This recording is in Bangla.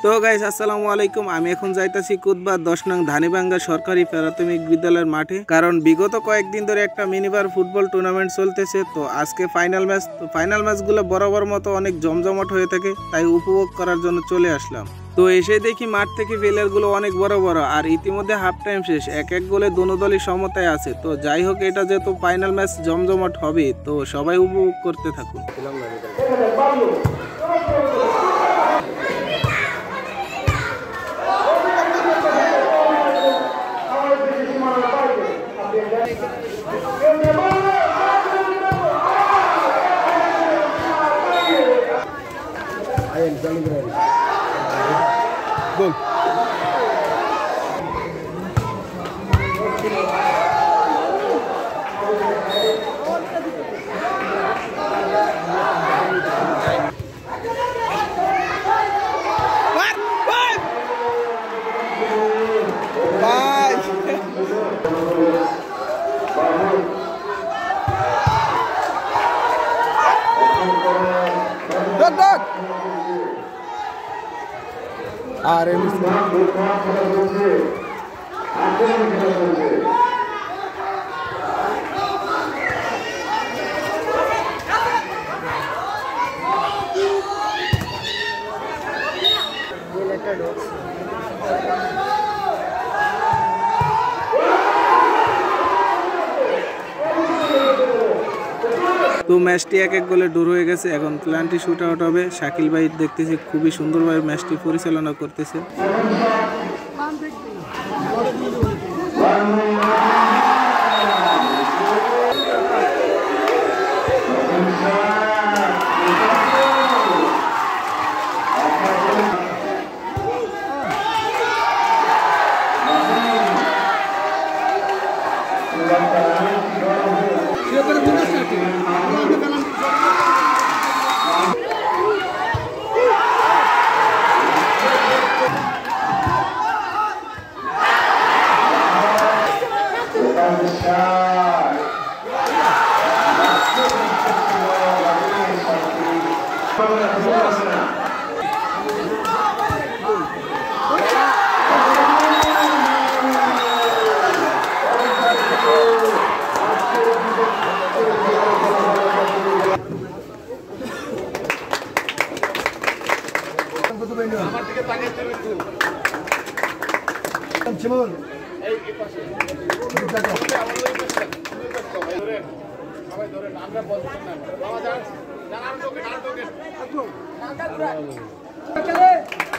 তো গাইস আসসালামু আলাইকুম। আমি এখন যাইতাছি কুতবা 10 নং ধানিবাঙ্গা সরকারি প্রাথমিক বিদ্যালয়ের মাঠে, কারণ বিগত কয়েকদিন ধরে একটা মিনিবার ফুটবল টুর্নামেন্ট চলতেছে। তো আজকে ফাইনাল ম্যাচ। তো ফাইনাল ম্যাচগুলো বরাবর মতো অনেক জমজমাট হয়ে থাকে, তাই উপভোগ করার জন্য চলে আসলাম। তো এসে দেখি মাঠ থেকে প্লেয়ারগুলো অনেক বড় বড়, আর ইতিমধ্যে হাফ টাইম শেষ, এক এক গোলে দোনো দলই সমতায় আছে। তো যাই হোক, এটা যেহেতু ফাইনাল ম্যাচ জমজমাট হবে, তো সবাই উপভোগ করতে থাকুন। Gol. তো ম্যাচটি এক এক গোলে ড্র হয়ে গেছে। এখন প্ল্যানটি শুট আউট হবে। শাকিল ভাই দেখতেছি খুবই সুন্দরভাবে ম্যাচটি পরিচালনা করতেছে। আমরা